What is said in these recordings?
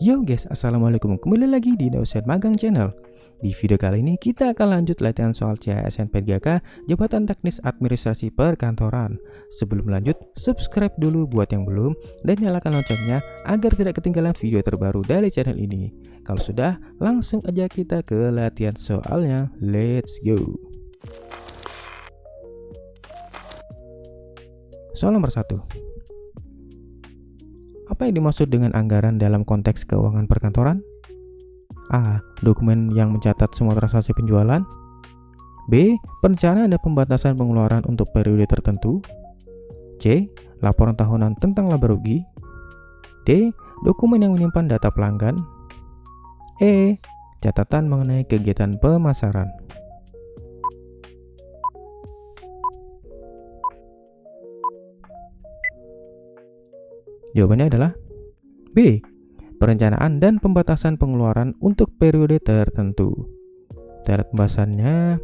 Yo guys, assalamualaikum. Kembali lagi di Dosen Magang Channel. Di video kali ini kita akan lanjut latihan soal CSNP3K Jabatan Teknis Administrasi Perkantoran. Sebelum lanjut, subscribe dulu buat yang belum dan nyalakan loncengnya agar tidak ketinggalan video terbaru dari channel ini. Kalau sudah, langsung aja kita ke latihan soalnya. Let's go. Soal nomor 1. Apa yang dimaksud dengan anggaran dalam konteks keuangan perkantoran? A. Dokumen yang mencatat semua transaksi penjualan. B. Perencanaan dan pembatasan pengeluaran untuk periode tertentu. C. Laporan tahunan tentang laba rugi. D. Dokumen yang menyimpan data pelanggan. E. Catatan mengenai kegiatan pemasaran. Jawabannya adalah B. Perencanaan dan pembatasan pengeluaran untuk periode tertentu. Syarat pembahasannya,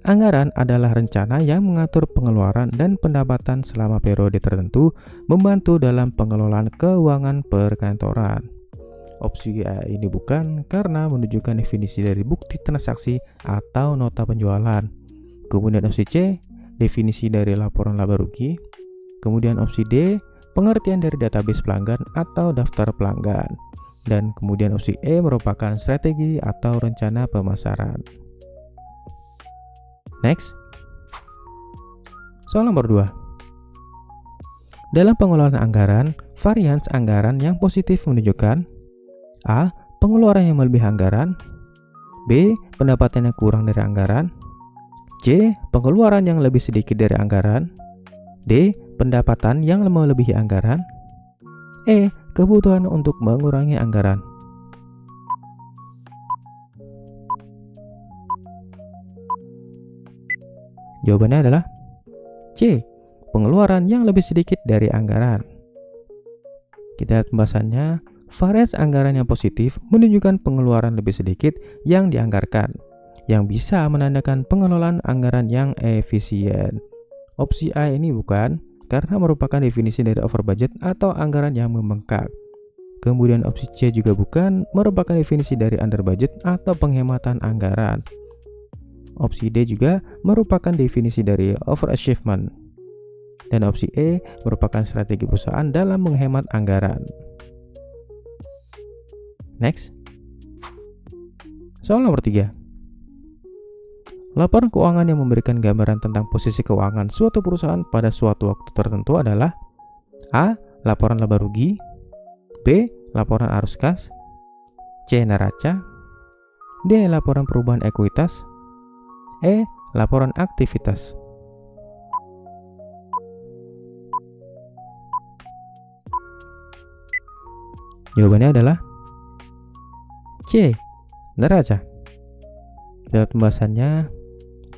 anggaran adalah rencana yang mengatur pengeluaran dan pendapatan selama periode tertentu, membantu dalam pengelolaan keuangan perkantoran. Opsi A ini bukan karena menunjukkan definisi dari bukti transaksi atau nota penjualan. Kemudian opsi C, definisi dari laporan laba rugi. Kemudian opsi D, pengertian dari database pelanggan atau daftar pelanggan. Dan kemudian opsi E merupakan strategi atau rencana pemasaran. Next. Soal nomor 2. Dalam pengelolaan anggaran, varians anggaran yang positif menunjukkan A. Pengeluaran yang melebihi anggaran. B. Pendapatan yang kurang dari anggaran. C. Pengeluaran yang lebih sedikit dari anggaran. D. Pendapatan yang melebihi anggaran. E. Kebutuhan untuk mengurangi anggaran. Jawabannya adalah C. Pengeluaran yang lebih sedikit dari anggaran. Kita lihat pembahasannya. Varians anggaran yang positif menunjukkan pengeluaran lebih sedikit yang dianggarkan, yang bisa menandakan pengelolaan anggaran yang efisien. Opsi A ini bukan, karena merupakan definisi dari over budget atau anggaran yang membengkak. Kemudian opsi C juga bukan, merupakan definisi dari under budget atau penghematan anggaran. Opsi D juga merupakan definisi dari overachievement. Dan opsi E merupakan strategi perusahaan dalam menghemat anggaran. Next. Soal nomor 3. Laporan keuangan yang memberikan gambaran tentang posisi keuangan suatu perusahaan pada suatu waktu tertentu adalah A. Laporan laba rugi. B. Laporan arus kas. C. Neraca. D. Laporan perubahan ekuitas. E. Laporan aktivitas. Jawabannya adalah C. Neraca. Dalam pembahasannya,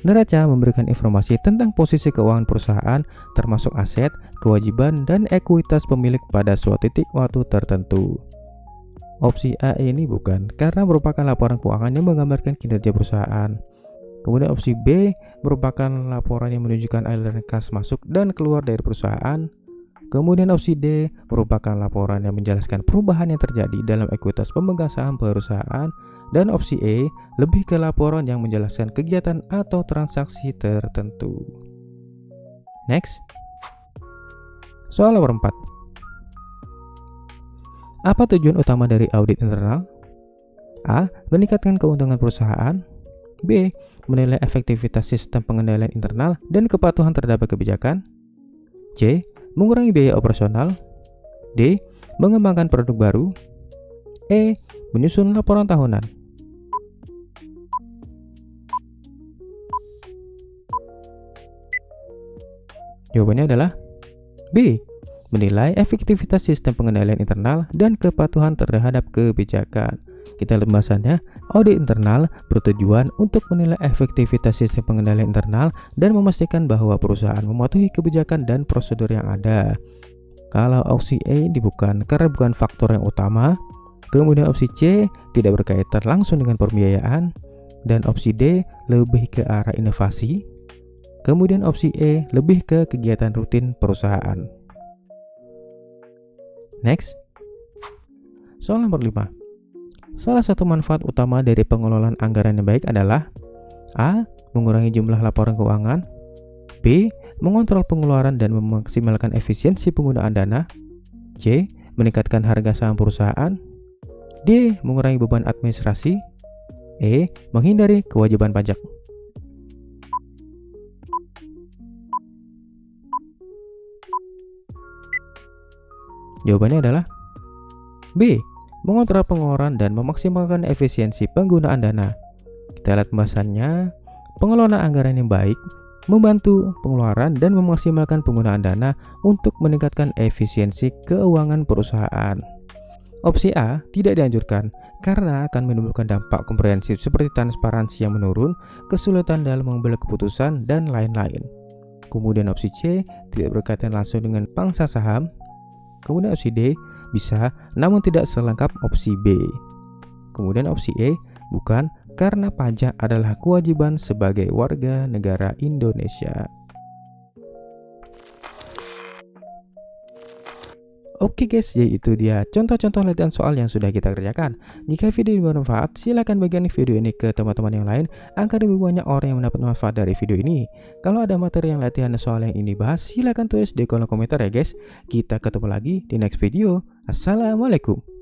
neraca memberikan informasi tentang posisi keuangan perusahaan termasuk aset, kewajiban, dan ekuitas pemilik pada suatu titik waktu tertentu. Opsi A ini bukan, karena merupakan laporan keuangan yang menggambarkan kinerja perusahaan. Kemudian opsi B merupakan laporan yang menunjukkan aliran kas masuk dan keluar dari perusahaan. Kemudian opsi D merupakan laporan yang menjelaskan perubahan yang terjadi dalam ekuitas pemegang saham perusahaan. Dan opsi E lebih ke laporan yang menjelaskan kegiatan atau transaksi tertentu. Next. Soal nomor 4. Apa tujuan utama dari audit internal? A. Meningkatkan keuntungan perusahaan. B. Menilai efektivitas sistem pengendalian internal dan kepatuhan terhadap kebijakan. C. Mengurangi biaya operasional. D. Mengembangkan produk baru. E. Menyusun laporan tahunan. Jawabannya adalah B. Menilai efektivitas sistem pengendalian internal dan kepatuhan terhadap kebijakan. Kita lihat pembahasannya. Audit internal bertujuan untuk menilai efektivitas sistem pengendalian internal dan memastikan bahwa perusahaan mematuhi kebijakan dan prosedur yang ada. Kalau opsi E bukan, karena bukan faktor yang utama. Kemudian opsi C tidak berkaitan langsung dengan pembiayaan. Dan opsi D lebih ke arah inovasi. Kemudian opsi E lebih ke kegiatan rutin perusahaan. Next. Soal nomor 5. Salah satu manfaat utama dari pengelolaan anggaran yang baik adalah A. Mengurangi jumlah laporan keuangan. B. Mengontrol pengeluaran dan memaksimalkan efisiensi penggunaan dana. C. Meningkatkan harga saham perusahaan. D. Mengurangi beban administrasi. E. Menghindari kewajiban pajak. Jawabannya adalah B. Mengontrol pengeluaran dan memaksimalkan efisiensi penggunaan dana. Kita lihat pembahasannya. Pengelolaan anggaran yang baik membantu pengeluaran dan memaksimalkan penggunaan dana untuk meningkatkan efisiensi keuangan perusahaan. Opsi A tidak dianjurkan karena akan menimbulkan dampak komprehensif seperti transparansi yang menurun, kesulitan dalam mengambil keputusan, dan lain-lain. Kemudian opsi C tidak berkaitan langsung dengan pangsa saham. Kemudian opsi D bisa namun tidak selengkap opsi B. Kemudian opsi E bukan, karena pajak adalah kewajiban sebagai warga negara Indonesia. Oke guys, yaitu dia contoh-contoh latihan soal yang sudah kita kerjakan. Jika video ini bermanfaat, silahkan bagikan video ini ke teman-teman yang lain agar lebih banyak orang yang mendapat manfaat dari video ini. Kalau ada materi yang latihan soal yang ini bahas, silahkan tulis di kolom komentar ya guys. Kita ketemu lagi di next video. Assalamualaikum.